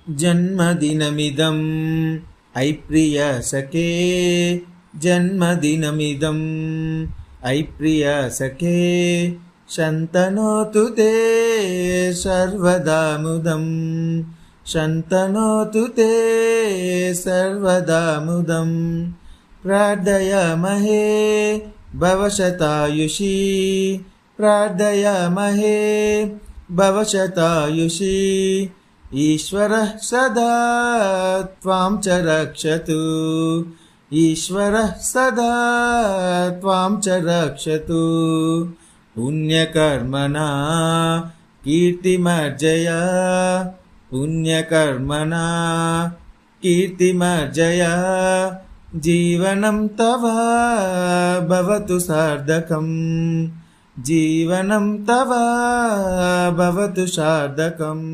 जन्मदिनमिदं I प्रिय सखे जन्मदिनमिदं I प्रिय सखे शन्तनोतु ते सर्वदा मुदं शन्तनोतु ते सर्वदा मुदं प्रार्थयामहे भवशतायुषी प्रार्थयामहे भवशतायुषी ईश्वरः सदा त्वां च रक्षतु ईश्वरः सदा त्वां च रक्षतु पुण्यकर्मणा कीर्तिमर्जय पुण्यकर्मणा कीर्तिमर्जय जीवनं तव भवतु सार्थकं जीवनं तव भवतु सार्थकम्।